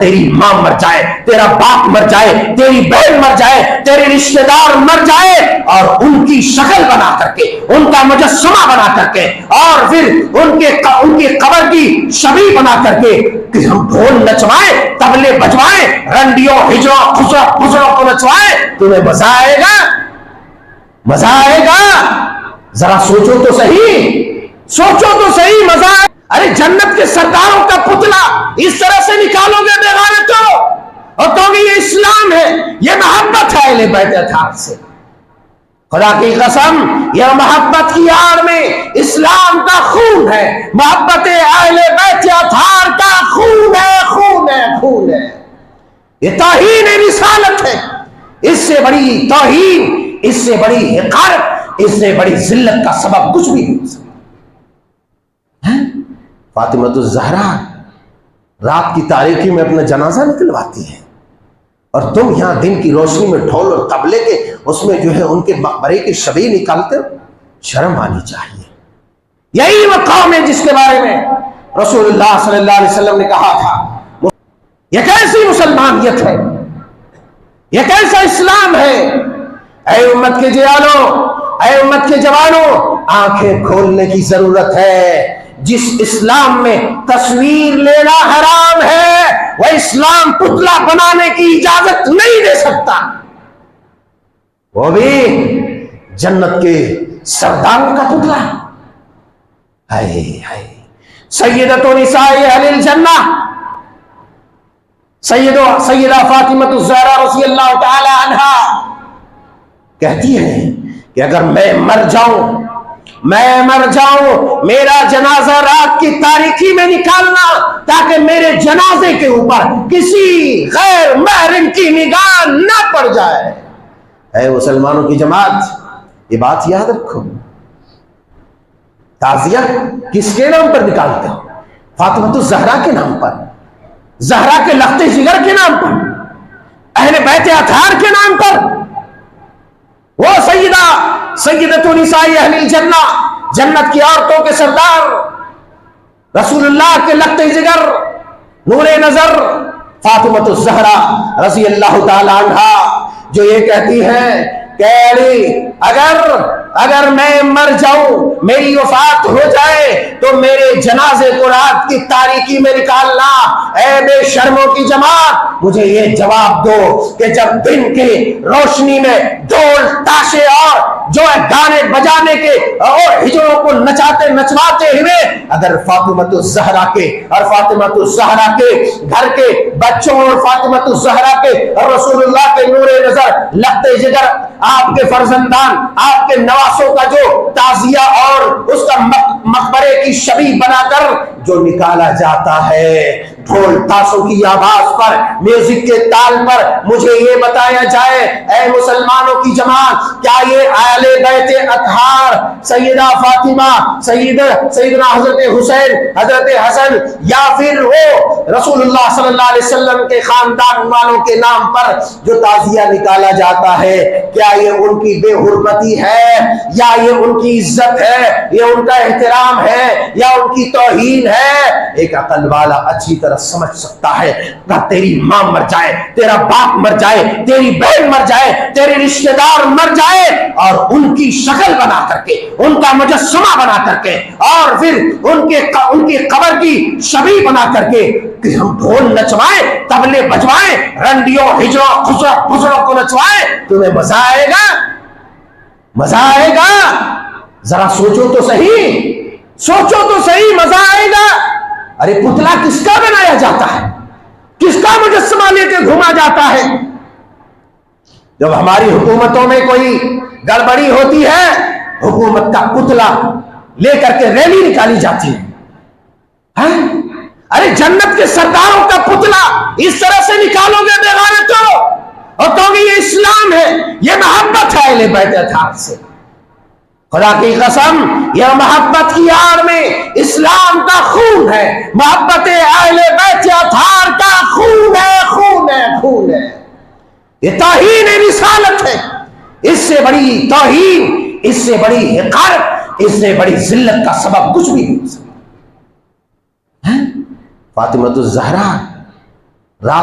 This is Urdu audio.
تیری ماں مر جائے، تیرا باپ مر جائے، تیری بہن مر جائے، تیرے رشتہ دار مر جائے، اور ان کی شکل بنا کر کے، ان کا مجسمہ بنا کر کے، اور پھر ان کی قبر کی شبیہ بنا کر کے کہ ہم ڈھول نچوائیں، طبلے بجوائیں، رنڈیوں ہجڑوں خسروں کو نچوائیں، تمہیں مزہ آئے گا؟ مزہ آئے گا؟ ذرا سوچو تو صحیح، سوچو تو صحیح، مزہ آئے؟ ارے جنت کے سرداروں کا پتلا اس طرح سے نکالو گے بے غیرتو، اور کہو گے یہ اسلام ہے، یہ محبت ہے اہل بیت اطہار سے؟ خدا کی قسم، یہ محبت کی آڑ میں اسلام کا خون ہے، محبت اہل بیت اطہار کا خون ہے، خون ہے، خون ہے۔ یہ توہین رسالت ہے، اس سے بڑی توہین، اس سے بڑی حقارت، اس سے بڑی ذلت کا سبب کچھ بھی نہیں ہو سکتا۔ فاطمہ الزہرا رات کی تاریکی میں اپنا جنازہ نکلواتی ہے، اور تم یہاں دن کی روشنی میں ڈھول اور طبلے کے اس میں جو ہے ان کے مقبرے کی شبیہ نکالتے ہو؟ شرم آنی چاہیے۔ یہی وہ قوم ہے جس کے بارے میں رسول اللہ صلی اللہ علیہ وسلم نے کہا تھا یہ کیسی مسلمانیت ہے، یہ کیسا اسلام ہے؟ اے امت کے جوانوں، اے امت کے جوانوں، آنکھیں کھولنے کی ضرورت ہے۔ جس اسلام میں تصویر لینا حرام ہے، وہ اسلام پتلا بنانے کی اجازت نہیں دے سکتا، وہ بھی جنت کے سرداروں کا پتلا۔ ہائے ہائے، سیدۃ نساء اہل الجنہ سیدہ فاطمہ الزہرا رضی اللہ تعالی عنہا کہتی ہیں کہ اگر میں مر جاؤں، میرا جنازہ رات کی تاریکی میں نکالنا، تاکہ میرے جنازے کے اوپر کسی غیر محرم کی نگاہ نہ پڑ جائے۔ اے مسلمانوں کی جماعت، یہ بات یاد رکھو، تعزیہ کس کے نام پر نکالتے ہو؟ فاطمہ الزہرا کے نام پر، زہرا کے لخت جگر کے نام پر، اہل بیت اطہار کے نام پر۔ وہ سیدۃ نساء اہل الجنہ، جنت کی عورتوں کے سردار، رسول اللہ کے لخت جگر، نور نظر فاطمہ الزہرا رضی اللہ تعالی عنہا، جو یہ کہتی ہیں کہ اگر میں مر جاؤں، میری وفات ہو جائے، تو میرے جنازے کو رات کی تاریکی میں نکالنا۔ اے بے شرموں کی جماعت، مجھے یہ جواب دو کہ جب دن کی روشنی میں ڈھول تاشے اور جو ہے گانے بجانے کے اور ہجڑوں کو نچواتے ہوئے اگر فاطمہ الزہرا کے اور فاطمہ الزہرا کے گھر کے بچوں اور فاطمہ الزہرا کے اور رسول اللہ کے نور نظر لخت جگر، آپ کے فرزندان، آپ کے نواسوں کا جو تعزیہ اور اس کا مقبرے کی شبیہ بنا کر جو نکالا جاتا ہے ڈھول تاشوں کی آواز پر، میوزک کے تال پر، مجھے یہ بتایا جائے اے مسلمانوں کی جماعت، کیا یہ اہل بیت اطہار، سیدہ فاطمہ، سیدنا حضرت حسین، حضرت حسن، یا پھر وہ رسول اللہ صلی اللہ علیہ وسلم کے خاندان والوں کے نام پر جو تعزیہ نکالا جاتا ہے، کیا یہ ان کی بے حرمتی ہے، یا یہ ان کی عزت ہے، یہ ان کا احترام ہے، یا ان کی توہین ہے؟ ایک عقل والا اچھی طرح سمجھ سکتا ہے کہ تیری ماں مر جائے، تیرا باپ مر جائے، تیری بہن مر جائے، تیرے رشتہ دار مر جائے، اور ان کی شکل بنا کر کے، ان کا مجسمہ بنا کر کے، اور پھر ان کی قبر کی شبیہ بنا کر کے کہ ہم ڈھول نچوائیں، طبلے بجوائیں، رنڈیوں ہجڑوں خسروں کو نچوائیں، تمہیں مزہ آئے گا؟ مزہ آئے گا؟ ذرا سوچو تو صحیح، سوچو تو صحیح، مزہ آئے گا؟ ارے پتلا کس کا بنایا جاتا ہے، کس کا مجسمہ لے کے گھوما جاتا ہے؟ جب ہماری حکومتوں میں کوئی گڑبڑی ہوتی ہے، حکومت کا پتلا لے کر کے ریلی نکالی جاتی ہے۔ ارے جنت کے سرداروں کا پتلا اس طرح سے نکالو گے بے غیرتو، اور کہو گے یہ اسلام ہے، یہ محبت ہے اہل بیت اطہار سے؟ خدا کی قسم، یہ محبت کی آڑ میں اسلام کا خون ہے، محبت اہل بیت اطہار کا خون ہے، خون ہے، خون ہے۔ یہ توہین رسالت ہے، اس سے بڑی توہین، اس سے بڑی حقارت، اس سے بڑی ذلت کا سبب کچھ بھی نہیں ہو سکتا۔ فاطمہ الزہرا رات